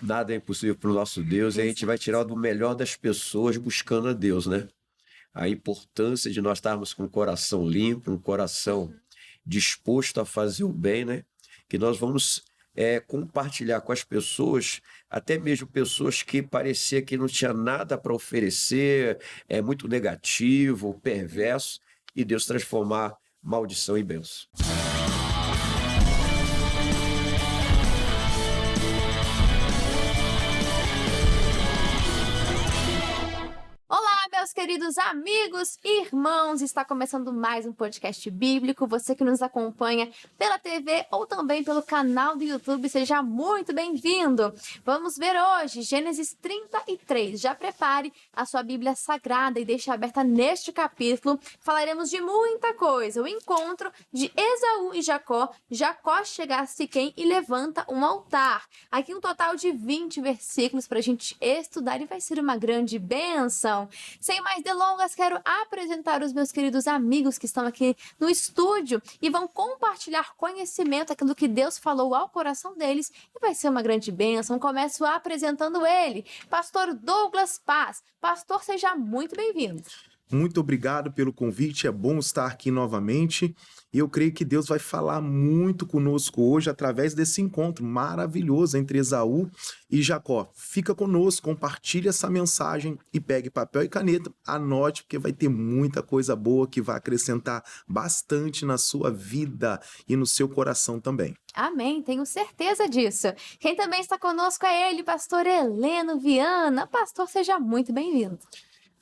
Nada é impossível para o nosso Deus e a gente vai tirar do melhor das pessoas buscando a Deus, né? A importância de nós estarmos com o coração limpo, um coração disposto a fazer o bem, né? Que nós vamos compartilhar com as pessoas, até mesmo pessoas que parecia que não tinha nada para oferecer, é muito negativo, perverso, e Deus transformar maldição em bênção. Olá, meus queridos amigos e irmãos! Está começando mais um podcast bíblico. Você que nos acompanha pela TV ou também pelo canal do YouTube, seja muito bem-vindo! Vamos ver hoje Gênesis 33. Já prepare a sua Bíblia Sagrada e deixe aberta neste capítulo. Falaremos de muita coisa. O encontro de Esaú e Jacó. Jacó chega a Siquém e levanta um altar. Aqui um total de 20 versículos para a gente estudar e vai ser uma grande bênção. Sem mais delongas, quero apresentar os meus queridos amigos que estão aqui no estúdio e vão compartilhar conhecimento, aquilo que Deus falou ao coração deles, e vai ser uma grande bênção. Começo apresentando ele, pastor Douglas Paz. Pastor, seja muito bem-vindo. Muito obrigado pelo convite, é bom estar aqui novamente e eu creio que Deus vai falar muito conosco hoje através desse encontro maravilhoso entre Esaú e Jacó. Fica conosco, compartilhe essa mensagem e pegue papel e caneta, anote, porque vai ter muita coisa boa que vai acrescentar bastante na sua vida e no seu coração também. Amém, tenho certeza disso. Quem também está conosco é ele, pastor Heleno Viana. Pastor, seja muito bem-vindo.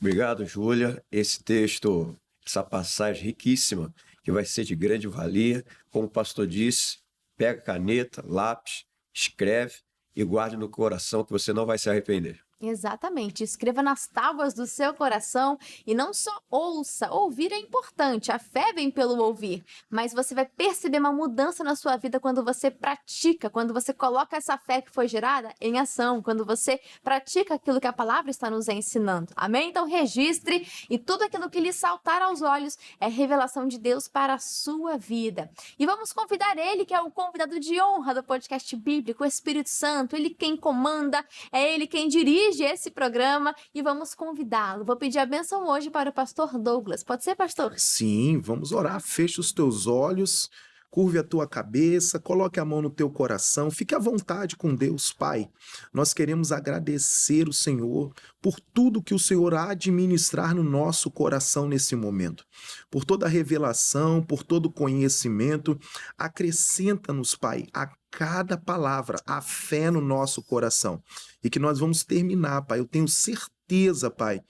Obrigado, Júlia. Esse texto, essa passagem riquíssima, que vai ser de grande valia. Como o pastor disse, pega caneta, lápis, escreve e guarde no coração que você não vai se arrepender. Exatamente, escreva nas tábuas do seu coração e não só ouça, ouvir é importante, a fé vem pelo ouvir, mas você vai perceber uma mudança na sua vida quando você pratica, quando você coloca essa fé que foi gerada em ação, quando você pratica aquilo que a palavra está nos ensinando, amém? Então registre e tudo aquilo que lhe saltar aos olhos é revelação de Deus para a sua vida. E vamos convidar ele, que é o convidado de honra do podcast bíblico, o Espírito Santo, ele quem comanda, é ele quem dirige esse programa e vamos convidá-lo. Vou pedir a bênção hoje para o pastor Douglas. Pode ser, pastor? Sim, vamos orar. Feche os teus olhos, curve a tua cabeça, coloque a mão no teu coração, fique à vontade com Deus, Pai. Nós queremos agradecer o Senhor por tudo que o Senhor há de ministrar no nosso coração nesse momento. Por toda a revelação, por todo o conhecimento, acrescenta-nos, Pai, a cada palavra, a fé no nosso coração. E que nós vamos terminar, Pai, eu tenho certeza, Pai,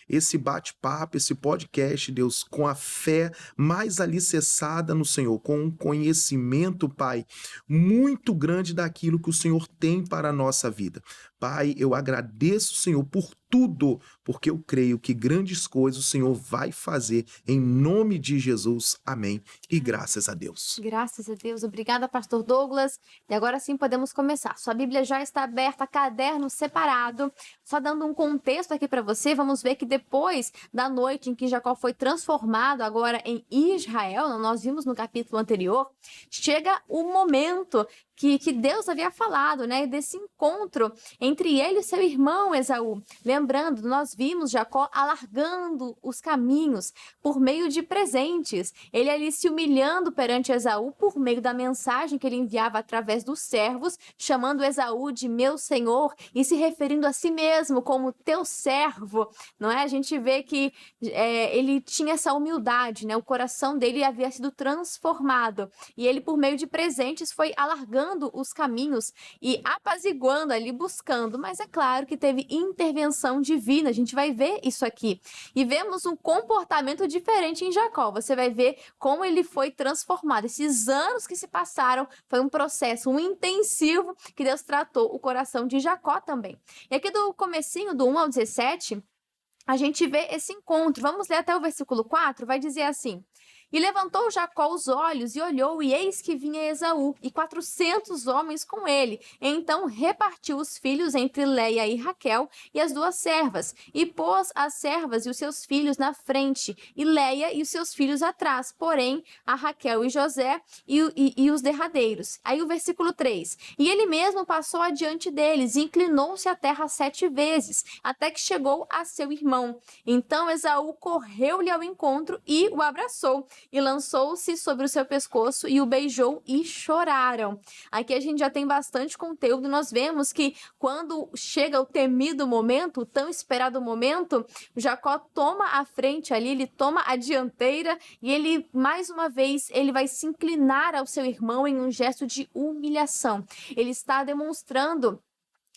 esse bate-papo, esse podcast, Deus, com a fé mais alicerçada no Senhor, com um conhecimento, Pai, muito grande daquilo que o Senhor tem para a nossa vida. Pai, eu agradeço, Senhor, por tudo, porque eu creio que grandes coisas o Senhor vai fazer em nome de Jesus. Amém. E graças a Deus. Graças a Deus. Obrigada, pastor Douglas. E agora sim podemos começar. Sua Bíblia já está aberta, caderno separado. Só dando um contexto aqui para você, vamos ver que depois da noite em que Jacó foi transformado agora em Israel, nós vimos no capítulo anterior, chega o momento que Deus havia falado, né, desse encontro entre ele e seu irmão Esaú. Lembrando, nós vimos Jacó alargando os caminhos por meio de presentes. Ele ali se humilhando perante Esaú por meio da mensagem que ele enviava através dos servos, chamando Esaú de meu senhor e se referindo a si mesmo como teu servo, não é? A gente vê que ele tinha essa humildade, né? O coração dele havia sido transformado e ele, por meio de presentes, foi alargando os caminhos e apaziguando ali, buscando, mas é claro que teve intervenção divina, a gente vai ver isso aqui. E vemos um comportamento diferente em Jacó, você vai ver como ele foi transformado. Esses anos que se passaram, foi um processo, um intensivo que Deus tratou o coração de Jacó também. E aqui do comecinho, do 1 ao 17, a gente vê esse encontro. Vamos ler até o versículo 4, vai dizer assim: E levantou Jacó os olhos e olhou, e eis que vinha Esaú, e 400 homens com ele. Então repartiu os filhos entre Léia e Raquel e as duas servas, e pôs as servas e os seus filhos na frente, e Léia e os seus filhos atrás, porém a Raquel e José e os derradeiros. Aí o versículo 3. E ele mesmo passou adiante deles, e inclinou-se à terra 7 vezes, até que chegou a seu irmão. Então Esaú correu-lhe ao encontro e o abraçou, e lançou-se sobre o seu pescoço e o beijou, e choraram. Aqui a gente já tem bastante conteúdo. Nós vemos que quando chega o temido momento, o tão esperado momento, Jacó toma a frente ali, ele toma a dianteira, e ele, mais uma vez, ele vai se inclinar ao seu irmão em um gesto de humilhação. Ele está demonstrando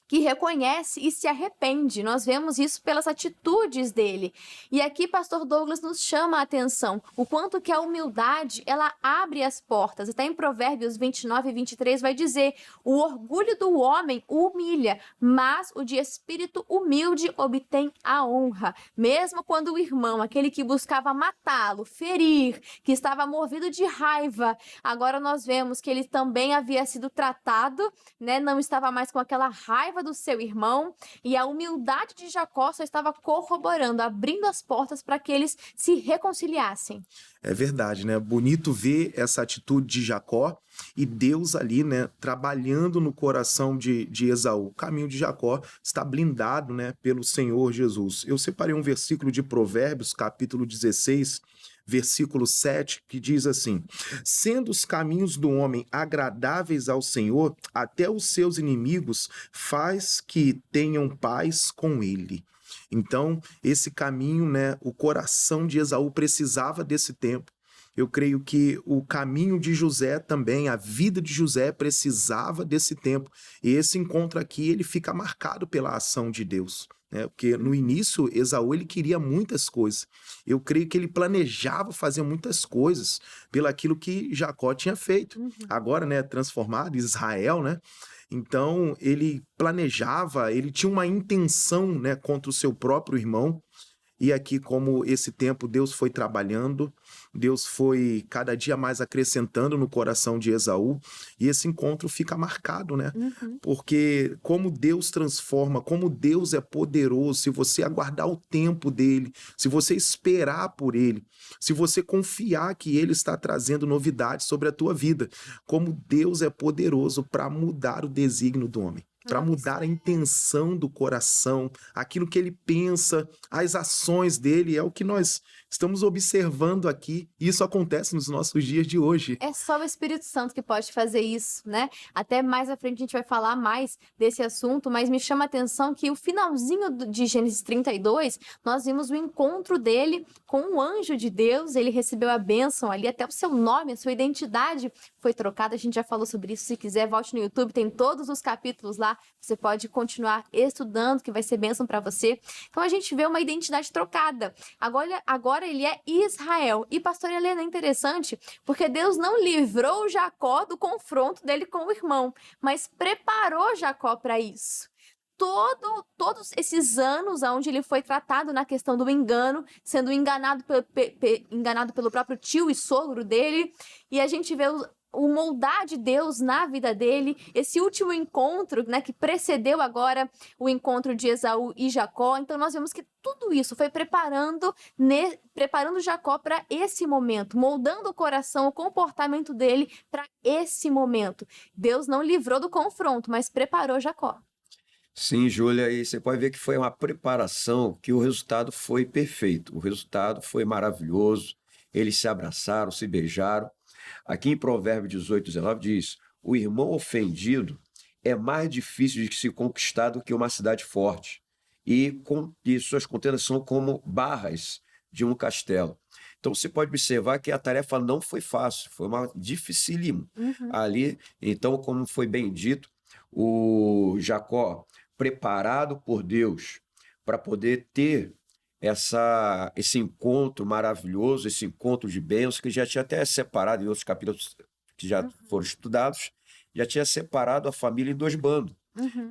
que reconhece e se arrepende. Nós vemos isso pelas atitudes dele. E aqui pastor Douglas nos chama a atenção o quanto que a humildade, ela abre as portas. Até em Provérbios 29 e 23 vai dizer: o orgulho do homem o humilha, mas o de espírito humilde obtém a honra. Mesmo quando o irmão, aquele que buscava matá-lo, ferir, que estava movido de raiva, agora nós vemos que ele também havia sido tratado, né? Não estava mais com aquela raiva do seu irmão, e a humildade de Jacó só estava corroborando, abrindo as portas para que eles se reconciliassem. É verdade, né? Bonito ver essa atitude de Jacó e Deus ali, né, trabalhando no coração de Esaú. O caminho de Jacó está blindado, né, pelo Senhor Jesus. Eu separei um versículo de Provérbios, capítulo 16, versículo 7, que diz assim: sendo os caminhos do homem agradáveis ao Senhor, até os seus inimigos faz que tenham paz com ele. Então, esse caminho, né, o coração de Esaú precisava desse tempo. Eu creio que o caminho de José também, a vida de José precisava desse tempo. E esse encontro aqui, ele fica marcado pela ação de Deus, né? Porque no início, Esaú, ele queria muitas coisas. Eu creio que ele planejava fazer muitas coisas pelo aquilo que Jacó tinha feito. Agora, né, transformado em Israel, né? Então, ele planejava, ele tinha uma intenção, né, contra o seu próprio irmão. E aqui, como esse tempo Deus foi trabalhando, Deus foi cada dia mais acrescentando no coração de Esaú, e esse encontro fica marcado, né? Porque como Deus transforma, como Deus é poderoso, se você aguardar o tempo dele, se você esperar por ele, se você confiar que ele está trazendo novidades sobre a tua vida, como Deus é poderoso para mudar o desígnio do homem, para mudar a intenção do coração, aquilo que ele pensa, as ações dele, é o que nós estamos observando aqui, e isso acontece nos nossos dias de hoje. É só o Espírito Santo que pode fazer isso, né? Até mais à frente a gente vai falar mais desse assunto, mas me chama a atenção que o finalzinho de Gênesis 32, nós vimos o encontro dele com o anjo de Deus, ele recebeu a bênção ali, até o seu nome, a sua identidade foi trocada, a gente já falou sobre isso, se quiser volte no YouTube, tem todos os capítulos lá, você pode continuar estudando, que vai ser bênção para você. Então a gente vê uma identidade trocada. Agora ele é Israel. E pastor Helena, é interessante, porque Deus não livrou Jacó do confronto dele com o irmão, mas preparou Jacó para isso. Todos esses anos onde ele foi tratado na questão do engano, sendo enganado pelo próprio tio e sogro dele, e a gente vê o moldar de Deus na vida dele, esse último encontro, né, que precedeu agora o encontro de Esaú e Jacó. Então nós vemos que tudo isso foi preparando Jacó para esse momento, moldando o coração, o comportamento dele para esse momento. Deus não livrou do confronto, mas preparou Jacó. Sim, Júlia, e você pode ver que foi uma preparação que o resultado foi perfeito, o resultado foi maravilhoso, eles se abraçaram, se beijaram. Aqui em Provérbios 18, 19 diz: o irmão ofendido é mais difícil de se conquistar do que uma cidade forte, e suas contendas são como barras de um castelo. Então você pode observar que a tarefa não foi fácil, foi uma dificílima ali. Então, como foi bem dito, o Jacó, preparado por Deus para poder ter esse encontro maravilhoso, esse encontro de bênçãos, que já tinha até separado em outros capítulos que já foram estudados, já tinha separado a família em 2 bandos.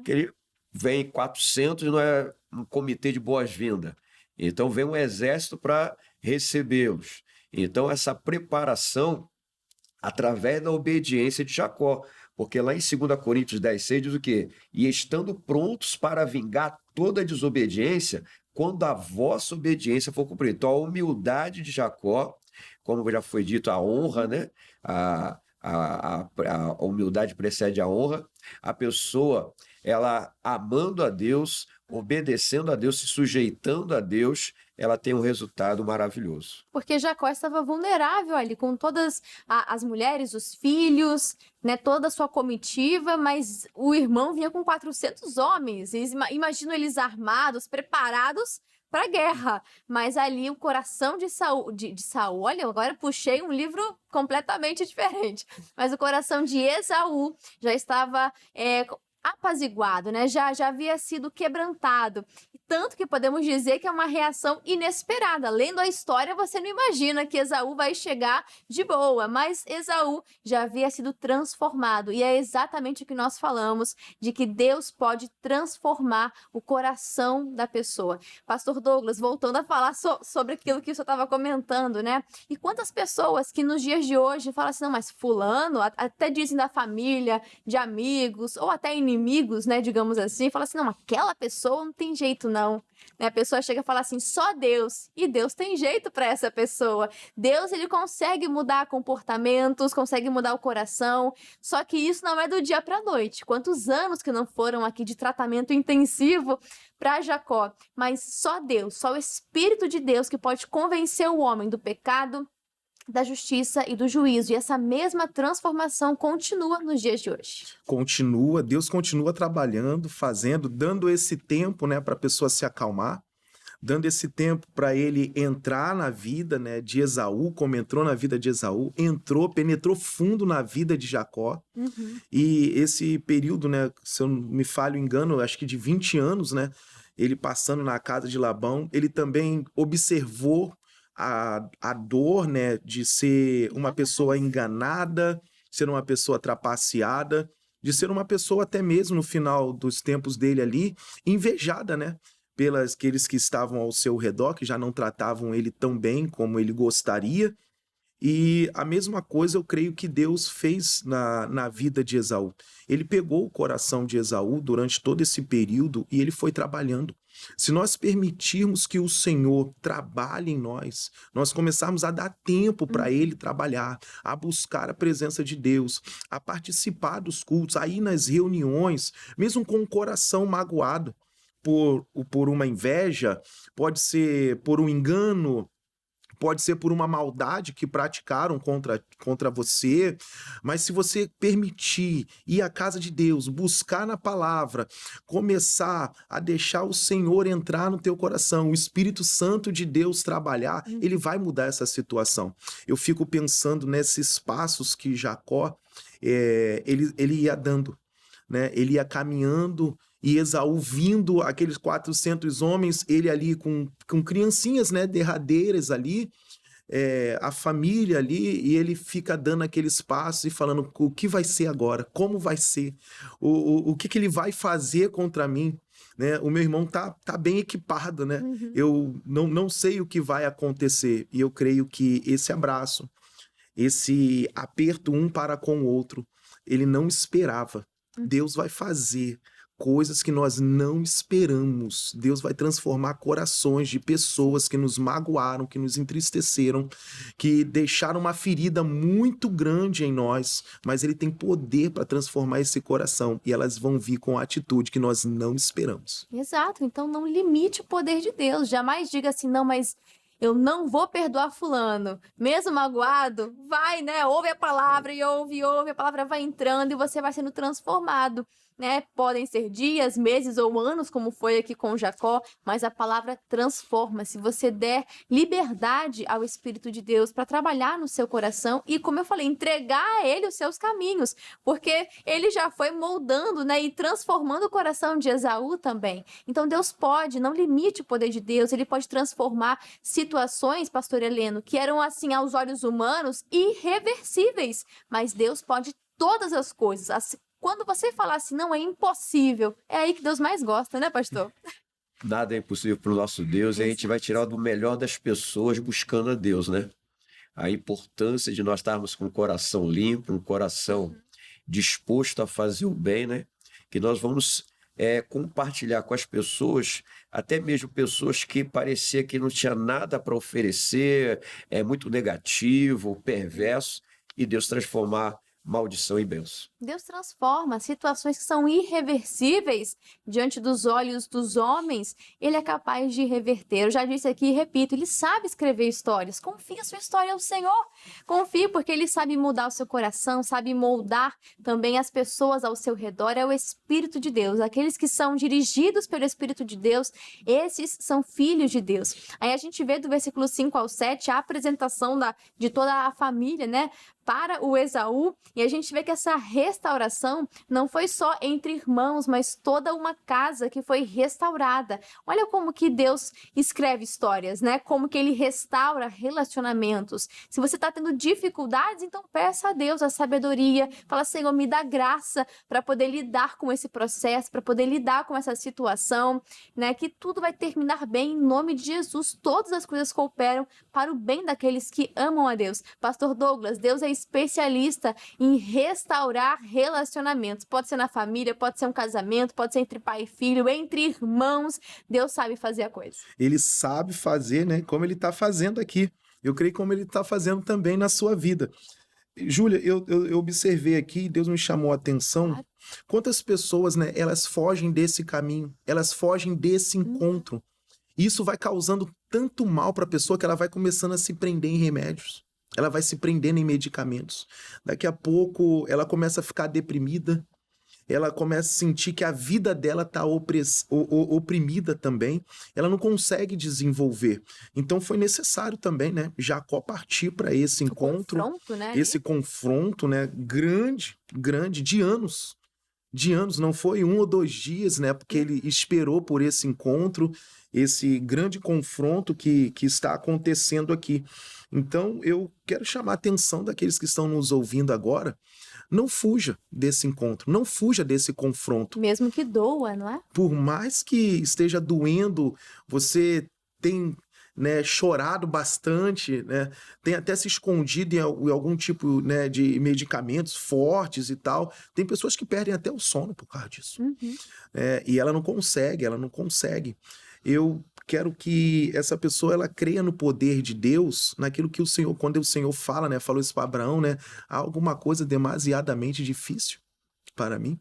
Que ele vem 400 e não é um comitê de boas-vindas. Então vem um exército para recebê-los. Então, essa preparação através da obediência de Jacó. Porque lá em 2 Coríntios 10:6 diz o quê? E estando prontos para vingar toda a desobediência, quando a vossa obediência for cumprida. Então, a humildade de Jacó, como já foi dito, a honra, né? A humildade precede a honra. A pessoa, ela amando a Deus, obedecendo a Deus, se sujeitando a Deus, ela tem um resultado maravilhoso. Porque Jacó estava vulnerável ali, com todas as mulheres, os filhos, né, toda a sua comitiva, mas o irmão vinha com 400 homens. Imagino eles armados, preparados para a guerra. Mas ali o coração de Saul, olha, agora puxei um livro completamente diferente. Mas o coração de Esaú já estava apaziguado, né? Já havia sido quebrantado. Tanto que podemos dizer que é uma reação inesperada. Lendo a história, você não imagina que Esaú vai chegar de boa, mas Esaú já havia sido transformado. E é exatamente o que nós falamos, de que Deus pode transformar o coração da pessoa. Pastor Douglas, voltando a falar sobre aquilo que o senhor estava comentando, né? E quantas pessoas que nos dias de hoje falam assim, não, mas fulano, até dizem da família, de amigos, ou até inimigos, né, digamos assim, falam assim, não, aquela pessoa não tem jeito não. Né? A pessoa chega a falar assim, só Deus. E Deus tem jeito para essa pessoa. Deus, ele consegue mudar comportamentos, consegue mudar o coração. Só que isso não é do dia para a noite. Quantos anos que não foram aqui de tratamento intensivo para Jacó. Mas só Deus, só o Espírito de Deus que pode convencer o homem do pecado, da justiça e do juízo. E essa mesma transformação continua nos dias de hoje. Continua, Deus continua trabalhando, fazendo, dando esse tempo, né, para a pessoa se acalmar, dando esse tempo para ele entrar na vida, né, de Esaú, como entrou na vida de Esaú, penetrou fundo na vida de Jacó. E esse período, né, se eu não me falho engano, acho que de 20 anos, né, ele passando na casa de Labão, ele também observou a dor, né, de ser uma pessoa enganada, ser uma pessoa trapaceada, de ser uma pessoa até mesmo no final dos tempos dele ali, invejada, né, pelas aqueles que estavam ao seu redor, que já não tratavam ele tão bem como ele gostaria. E a mesma coisa eu creio que Deus fez na vida de Esaú. Ele pegou o coração de Esaú durante todo esse período e ele foi trabalhando. Se nós permitirmos que o Senhor trabalhe em nós, nós começarmos a dar tempo para Ele trabalhar, a buscar a presença de Deus, a participar dos cultos, a ir nas reuniões, mesmo com o coração magoado por uma inveja, pode ser por um engano, pode ser por uma maldade que praticaram contra você, mas se você permitir ir à casa de Deus, buscar na palavra, começar a deixar o Senhor entrar no teu coração, o Espírito Santo de Deus trabalhar, ele vai mudar essa situação. Eu fico pensando nesses passos que Jacó, ele ia dando, né? Ele ia caminhando, e Esaú vindo, aqueles 400 homens, ele ali com criancinhas, né, derradeiras ali, a família ali, e ele fica dando aqueles passos e falando o que vai ser agora, como vai ser, o que ele vai fazer contra mim, né? O meu irmão tá bem equipado, né? Eu não sei o que vai acontecer, e eu creio que esse abraço, esse aperto um para com o outro, ele não esperava. Deus vai fazer coisas que nós não esperamos. Deus vai transformar corações de pessoas que nos magoaram, que nos entristeceram, que deixaram uma ferida muito grande em nós, mas Ele tem poder para transformar esse coração, e elas vão vir com a atitude que nós não esperamos. Exato, então não limite o poder de Deus. Jamais diga assim, não, mas eu não vou perdoar fulano. Mesmo magoado, vai, né? Ouve a palavra e ouve, a palavra vai entrando e você vai sendo transformado. Né? Podem ser dias, meses ou anos, como foi aqui com Jacó, mas a palavra transforma. Se você der liberdade ao Espírito de Deus para trabalhar no seu coração e, como eu falei, entregar a Ele os seus caminhos, porque Ele já foi moldando, né, e transformando o coração de Esaú também. Então Deus pode, não limite o poder de Deus, Ele pode transformar situações, pastor Heleno, que eram assim aos olhos humanos irreversíveis, mas Deus pode todas as coisas. Quando você falar assim, não, é impossível, é aí que Deus mais gosta, né, pastor? Nada é impossível para o nosso Deus, e a gente vai tirar do melhor das pessoas buscando a Deus, né? a importância de nós estarmos com o coração limpo, um coração disposto a fazer o bem, né? Que nós vamos compartilhar com as pessoas, até mesmo pessoas que parecia que não tinha nada para oferecer, muito negativo, perverso, e Deus transformar maldição em bênção. Deus transforma situações que são irreversíveis diante dos olhos dos homens, ele é capaz de reverter. Eu já disse aqui e repito, ele sabe escrever histórias. Confie a sua história ao Senhor. Confie porque ele sabe mudar o seu coração, sabe moldar também as pessoas ao seu redor. É o Espírito de Deus. Aqueles que são dirigidos pelo Espírito de Deus, esses são filhos de Deus. Aí a gente vê do versículo 5 ao 7 a apresentação de toda a família, né, para o Esaú, e a gente vê que essa restauração não foi só entre irmãos, mas toda uma casa que foi restaurada. Olha como que Deus escreve histórias, né? Como que ele restaura relacionamentos. Se você está tendo dificuldades, então peça a Deus a sabedoria. Fala, Senhor, me dá graça para poder lidar com esse processo, para poder lidar com essa situação, né? Que tudo vai terminar bem em nome de Jesus. Todas as coisas cooperam para o bem daqueles que amam a Deus. Pastor Douglas, Deus é especialista em restaurar relacionamentos. Pode ser na família, pode ser um casamento, pode ser entre pai e filho, entre irmãos. Deus sabe fazer a coisa. Ele sabe fazer, né? Como ele está fazendo aqui. Eu creio como ele está fazendo também na sua vida. Júlia, eu observei aqui, Deus me chamou a atenção. Quantas pessoas, né? Elas fogem desse caminho, elas fogem desse encontro. Isso vai causando tanto mal para a pessoa que ela vai começando a se prender em remédios. Ela vai se prendendo em medicamentos. Daqui a pouco ela começa a ficar deprimida, ela começa a sentir que a vida dela está oprimida também, ela não consegue desenvolver. Então foi necessário também, né, Jacó partir para esse encontro, confronto, né, esse confronto, né, grande, de anos. Não foi 1 ou 2 dias, né, porque ele esperou por esse encontro, esse grande confronto que está acontecendo aqui. Então, eu quero chamar a atenção daqueles que estão nos ouvindo agora. Não fuja desse encontro, não fuja desse confronto. Mesmo que doa, não é? Por mais que esteja doendo, você tem, né, chorado bastante, né, tem até se escondido em algum tipo, né, de medicamentos fortes e tal. Tem pessoas que perdem até o sono por causa disso. E ela não consegue. Eu quero que essa pessoa ela creia no poder de Deus, naquilo que o Senhor, quando o Senhor fala, né, falou isso para Abraão, né, há alguma coisa demasiadamente difícil para mim.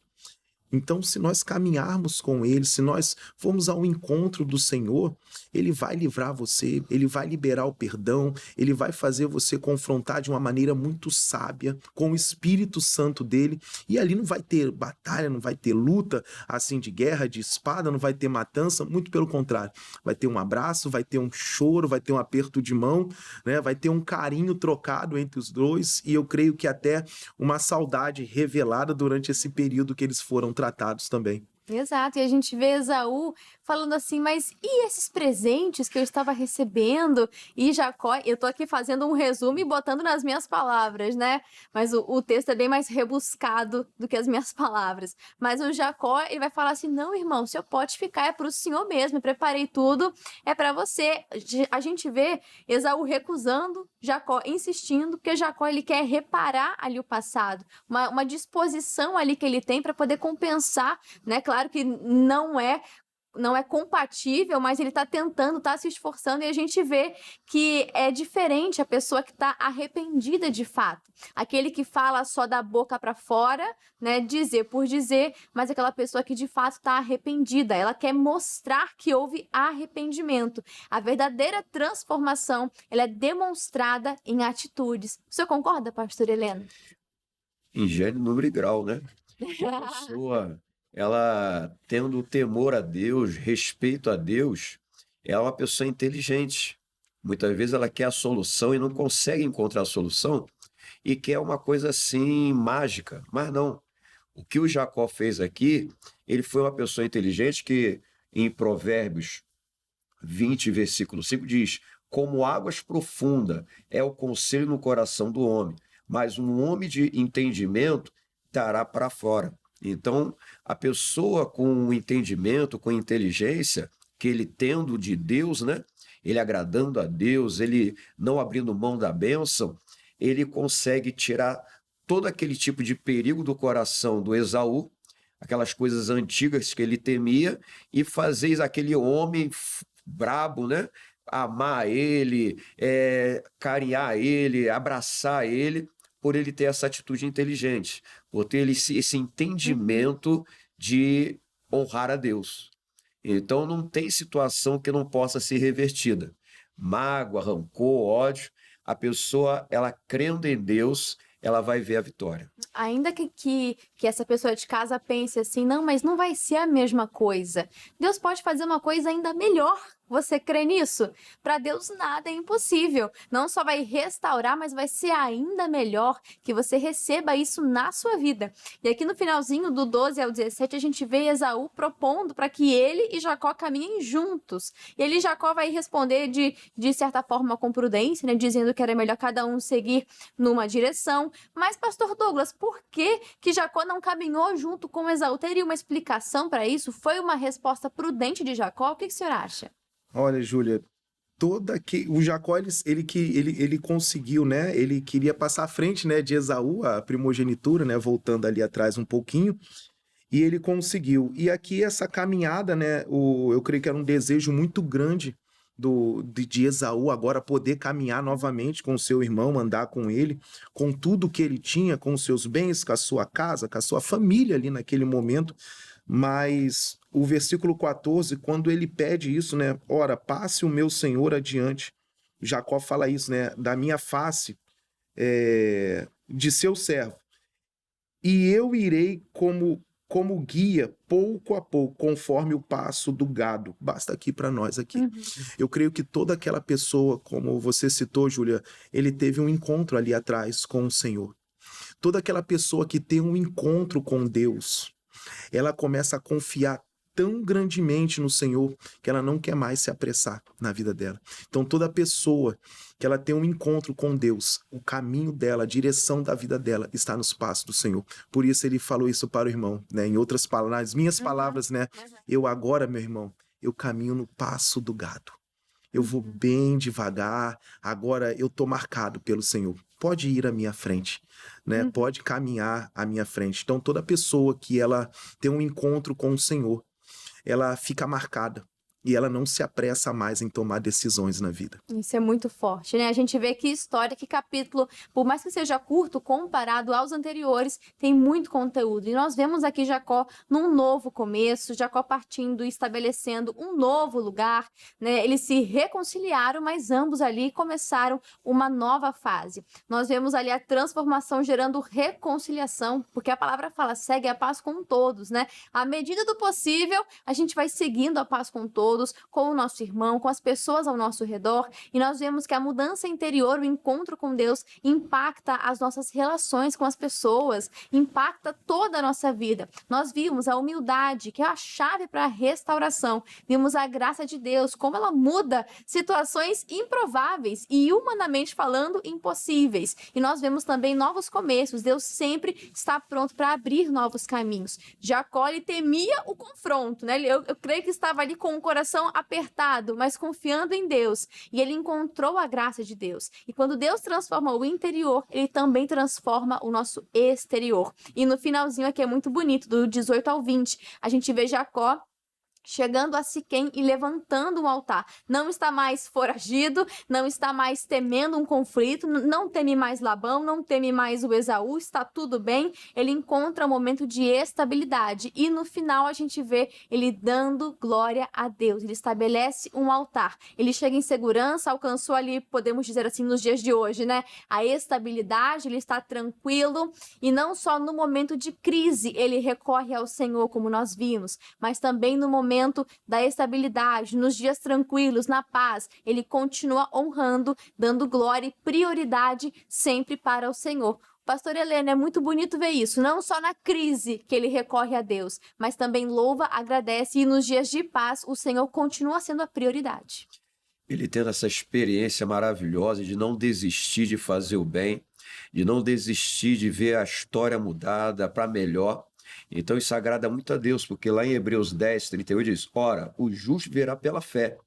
Então, se nós caminharmos com ele, se nós formos ao encontro do Senhor, ele vai livrar você, ele vai liberar o perdão, ele vai fazer você confrontar de uma maneira muito sábia com o Espírito Santo dele, e ali não vai ter batalha, não vai ter luta assim de guerra, de espada, não vai ter matança, muito pelo contrário. Vai ter um abraço, vai ter um choro, vai ter um aperto de mão, né? Vai ter um carinho trocado entre os dois, e eu creio que até uma saudade revelada durante esse período que eles foram tratados também. Exato, e a gente vê Esaú falando assim, mas e esses presentes que eu estava recebendo? E Jacó, eu tô aqui fazendo um resumo e botando nas minhas palavras, né? Mas o texto é bem mais rebuscado do que as minhas palavras. Mas o Jacó, ele vai falar assim, não, irmão, o senhor pode ficar, é pro senhor mesmo, eu preparei tudo, é para você. A gente vê Esaú recusando, Jacó insistindo, porque Jacó, ele quer reparar ali o passado, uma disposição ali que ele tem para poder compensar, né? Claro que não é compatível, mas ele está tentando, está se esforçando, e a gente vê que é diferente a pessoa que está arrependida de fato. Aquele que fala só da boca para fora, né, dizer por dizer, mas aquela pessoa que de fato está arrependida, ela quer mostrar que houve arrependimento. A verdadeira transformação, ela é demonstrada em atitudes. O senhor concorda, pastor Helena? Em gênero, número e grau, né? A pessoa, ela tendo temor a Deus, respeito a Deus, é uma pessoa inteligente. Muitas vezes ela quer a solução e não consegue encontrar a solução e quer uma coisa assim mágica, mas não. O que o Jacó fez aqui, ele foi uma pessoa inteligente que em Provérbios 20, versículo 5 diz: como águas profundas é o conselho no coração do homem, mas um homem de entendimento dará para fora. Então, a pessoa com entendimento, com inteligência, que ele tendo de Deus, né? ele agradando a Deus, ele não abrindo mão da bênção, ele consegue tirar todo aquele tipo de perigo do coração do Esaú, aquelas coisas antigas que ele temia, e fazer aquele homem brabo, né? Amar ele, carinhar ele, abraçar ele, por ele ter essa atitude inteligente, por ter esse entendimento de honrar a Deus. Então não tem situação que não possa ser revertida. Mágoa, rancor, ódio, a pessoa, ela crendo em Deus, ela vai ver a vitória. Ainda que essa pessoa de casa pense assim, não, mas não vai ser a mesma coisa. Deus pode fazer uma coisa ainda melhor. Você crê nisso? Para Deus nada é impossível. Não só vai restaurar, mas vai ser ainda melhor que você receba isso na sua vida. E aqui no finalzinho do 12 ao 17, a gente vê Esaú propondo para que ele e Jacó caminhem juntos. E ele, Jacó, vai responder de certa forma com prudência, né? Dizendo que era melhor cada um seguir numa direção. Mas, pastor Douglas, por que Jacó não caminhou junto com Esaú? Teria uma explicação para isso? Foi uma resposta prudente de Jacó? O que o senhor acha? Olha, Júlia, o Jacó ele conseguiu, né? Ele queria passar à frente, né, de Esaú, a primogenitura, né, voltando ali atrás um pouquinho, e ele conseguiu. E aqui essa caminhada, né, eu creio que era um desejo muito grande de Esaú agora poder caminhar novamente com o seu irmão, andar com ele, com tudo que ele tinha, com os seus bens, com a sua casa, com a sua família ali naquele momento. Mas o versículo 14, quando ele pede isso, né? Ora, passe o meu senhor adiante. Jacó fala isso, né? Da minha face, de seu servo. E eu irei como guia, pouco a pouco, conforme o passo do gado. Basta aqui para nós aqui. Uhum. Eu creio que toda aquela pessoa, como você citou, Júlia, ele teve um encontro ali atrás com o Senhor. Toda aquela pessoa que tem um encontro com Deus, ela começa a confiar tão grandemente no Senhor que ela não quer mais se apressar na vida dela. Então toda pessoa que ela tem um encontro com Deus, o caminho dela, a direção da vida dela está nos passos do Senhor. Por isso ele falou isso para o irmão, né? Em outras palavras, minhas palavras, né? Eu agora, meu irmão, eu caminho no passo do gado. Eu vou bem devagar, agora eu tô marcado pelo Senhor. Pode ir à minha frente, né? Pode caminhar à minha frente. Então toda pessoa que ela tem um encontro com o Senhor, ela fica marcada e ela não se apressa mais em tomar decisões na vida. Isso é muito forte, né? A gente vê que história, que capítulo, por mais que seja curto, comparado aos anteriores, tem muito conteúdo. E nós vemos aqui Jacó num novo começo, Jacó partindo e estabelecendo um novo lugar, né? Eles se reconciliaram, mas ambos ali começaram uma nova fase. Nós vemos ali a transformação gerando reconciliação, porque a palavra fala, segue a paz com todos, né? À medida do possível, a gente vai seguindo a paz com todos, com o nosso irmão, com as pessoas ao nosso redor, e nós vemos que a mudança interior, o encontro com Deus, impacta as nossas relações com as pessoas, impacta toda a nossa vida. Nós vimos a humildade, que é a chave para a restauração. Vimos a graça de Deus, como ela muda situações improváveis e, humanamente falando, impossíveis. E nós vemos também novos começos. Deus sempre está pronto para abrir novos caminhos. Jacó, ele temia o confronto, né? Eu creio que estava ali com o coração apertado, mas confiando em Deus. E ele encontrou a graça de Deus. E quando Deus transforma o interior, ele também transforma o nosso exterior. E no finalzinho aqui é muito bonito, do 18 ao 20, a gente vê Jacó chegando a Siquém e levantando um altar. Não está mais foragido, não está mais temendo um conflito, não teme mais Labão, não teme mais o Esaú, está tudo bem. Ele encontra um momento de estabilidade e no final a gente vê ele dando glória a Deus. Ele estabelece um altar. Ele chega em segurança, alcançou ali, podemos dizer assim, nos dias de hoje, né? A estabilidade, ele está tranquilo e não só no momento de crise ele recorre ao Senhor, como nós vimos, mas também no momento da estabilidade, nos dias tranquilos, na paz, ele continua honrando, dando glória e prioridade sempre para o Senhor. Pastor Helena, é muito bonito ver isso, não só na crise que ele recorre a Deus, mas também louva, agradece e nos dias de paz o Senhor continua sendo a prioridade. Ele tendo essa experiência maravilhosa de não desistir de fazer o bem, de não desistir de ver a história mudada para melhor. Então isso agrada muito a Deus, porque lá em Hebreus 10, 38 diz, ora, o justo verá pela fé.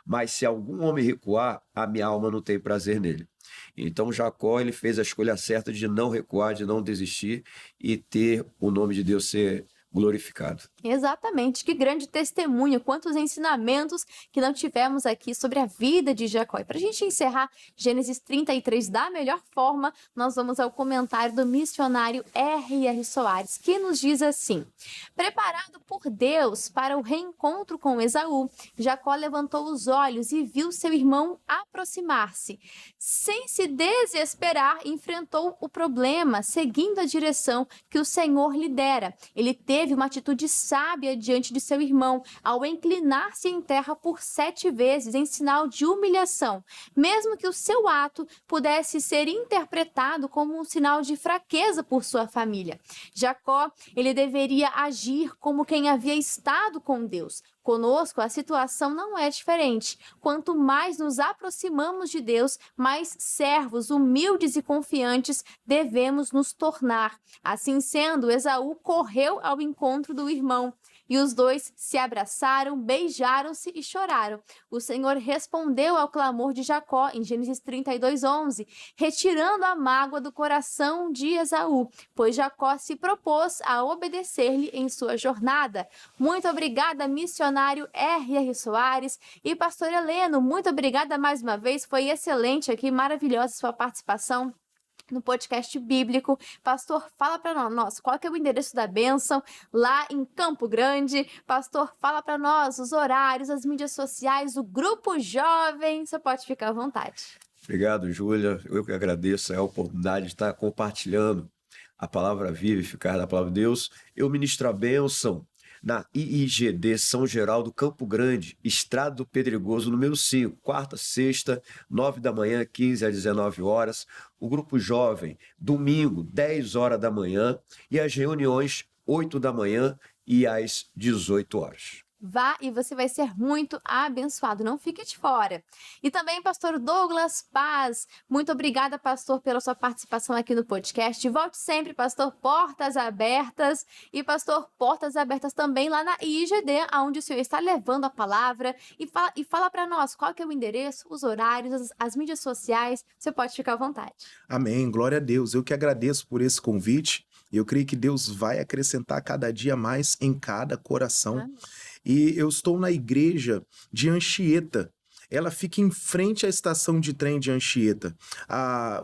Mas se algum homem recuar, a minha alma não tem prazer nele. Então Jacó, ele fez a escolha certa de não recuar, de não desistir e ter o nome de Deus ser glorificado. Exatamente, que grande testemunho, quantos ensinamentos que não tivemos aqui sobre a vida de Jacó. E para a gente encerrar Gênesis 33 da melhor forma, nós vamos ao comentário do missionário R.R. Soares, que nos diz assim: preparado por Deus para o reencontro com Esaú, Jacó levantou os olhos e viu seu irmão aproximar-se. Sem se desesperar, enfrentou o problema, seguindo a direção que o Senhor lhe dera. Ele teve uma atitude sábia diante de seu irmão, ao inclinar-se em terra por 7 vezes, em sinal de humilhação, mesmo que o seu ato pudesse ser interpretado como um sinal de fraqueza por sua família. Jacó, ele deveria agir como quem havia estado com Deus. Conosco, a situação não é diferente. Quanto mais nos aproximamos de Deus, mais servos, humildes e confiantes devemos nos tornar. Assim sendo, Esaú correu ao encontro do irmão. E os dois se abraçaram, beijaram-se e choraram. O Senhor respondeu ao clamor de Jacó, em Gênesis 32:11, retirando a mágoa do coração de Esaú, pois Jacó se propôs a obedecer-lhe em sua jornada. Muito obrigada, missionário R.R. Soares. E pastor Heleno, muito obrigada mais uma vez. Foi excelente aqui, maravilhosa sua participação no podcast bíblico. Pastor, fala para nós qual que é o endereço da bênção lá em Campo Grande. Pastor, fala para nós os horários, as mídias sociais, o grupo jovem. Você pode ficar à vontade. Obrigado, Júlia. Eu que agradeço a oportunidade de estar compartilhando a palavra viva e eficaz da palavra de Deus. Eu ministro a bênção na IIGD São Geraldo, Campo Grande, Estrada do Pedregoso, número 5, quarta, sexta, 9 da manhã, 15 às 19 horas. O grupo jovem, domingo, 10 horas da manhã. E as reuniões, 8 da manhã e às 18 horas. Vá e você vai ser muito abençoado, não fique de fora. E também, pastor Douglas Paz, muito obrigada, pastor, pela sua participação aqui no podcast. Volte sempre, pastor, portas abertas. E pastor, portas abertas também lá na IGD, onde o senhor está levando a palavra. E fala para nós qual que é o endereço, os horários, as mídias sociais. Você pode ficar à vontade. Amém, glória a Deus. Eu que agradeço por esse convite. Eu creio que Deus vai acrescentar cada dia mais em cada coração. Amém. E eu estou na igreja de Anchieta. Ela fica em frente à estação de trem de Anchieta.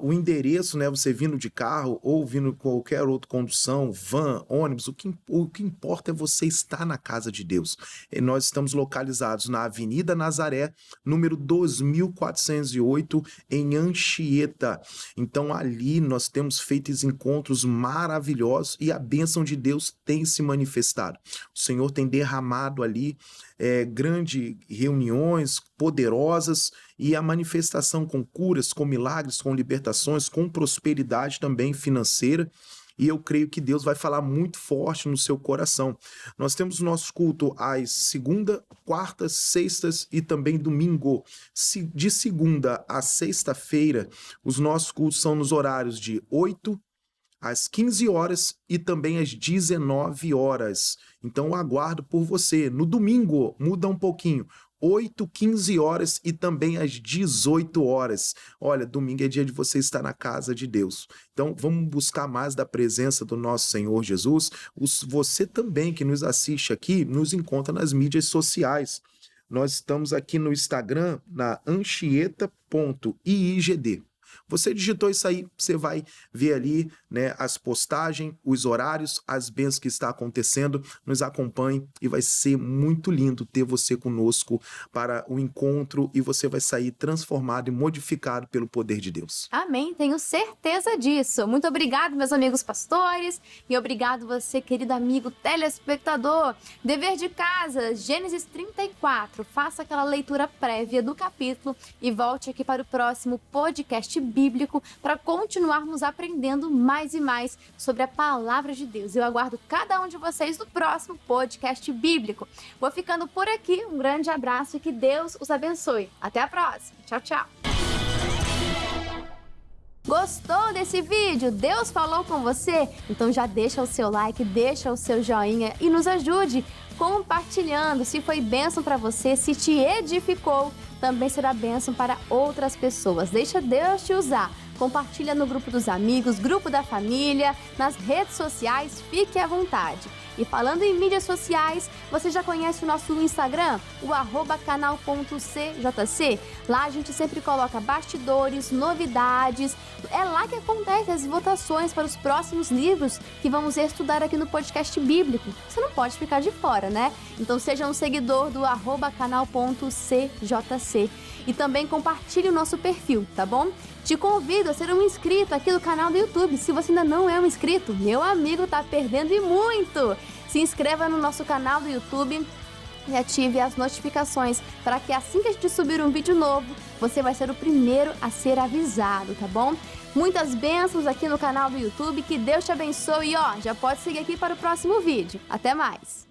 O endereço, né, você vindo de carro ou vindo qualquer outra condução, van, ônibus, o que importa é você estar na casa de Deus. E nós estamos localizados na Avenida Nazaré, número 2408, em Anchieta. Então ali nós temos feito encontros maravilhosos e a bênção de Deus tem se manifestado. O Senhor tem derramado ali grandes reuniões poderosas e a manifestação com curas, com milagres, com libertações, com prosperidade também financeira. E eu creio que Deus vai falar muito forte no seu coração. Nós temos o nosso culto às segunda, quartas, sextas e também domingo. De segunda a sexta-feira, os nossos cultos são nos horários de 8 às 15 horas e também às 19 horas. Então eu aguardo por você. No domingo, muda um pouquinho. 8, 15 horas e também às 18 horas. Olha, domingo é dia de você estar na casa de Deus. Então, vamos buscar mais da presença do nosso Senhor Jesus. Você também que nos assiste aqui, nos encontra nas mídias sociais. Nós estamos aqui no Instagram, na anchieta.iigd. Você digitou isso aí, você vai ver ali, né, as postagens, os horários, as bênçãos que está acontecendo. Nos acompanhe e vai ser muito lindo ter você conosco para o encontro e você vai sair transformado e modificado pelo poder de Deus. Amém, tenho certeza disso. Muito obrigado, meus amigos pastores, e obrigado você, querido amigo telespectador. Dever de casa, Gênesis 34. Faça aquela leitura prévia do capítulo e volte aqui para o próximo podcast bíblico para continuarmos aprendendo mais e mais sobre a palavra de Deus. Eu aguardo cada um de vocês no próximo podcast bíblico. Vou ficando por aqui. Um grande abraço e que Deus os abençoe. Até a próxima. Tchau, tchau. Gostou desse vídeo? Deus falou com você? Então já deixa o seu like, deixa o seu joinha e nos ajude. compartilhando. Se foi bênção para você, se te edificou, também será bênção para outras pessoas. Deixa Deus te usar. Compartilha no grupo dos amigos, grupo da família, nas redes sociais, fique à vontade. E falando em mídias sociais, você já conhece o nosso Instagram, o @canal.cjc? Lá a gente sempre coloca bastidores, novidades. É lá que acontecem as votações para os próximos livros que vamos estudar aqui no podcast bíblico. Você não pode ficar de fora, né? Então seja um seguidor do @canal.cjc. E também compartilhe o nosso perfil, tá bom? Te convido a ser um inscrito aqui no canal do YouTube. Se você ainda não é um inscrito, meu amigo, tá perdendo e muito! Se inscreva no nosso canal do YouTube e ative as notificações para que assim que a gente subir um vídeo novo, você vai ser o primeiro a ser avisado, tá bom? Muitas bênçãos aqui no canal do YouTube, que Deus te abençoe e já pode seguir aqui para o próximo vídeo. Até mais!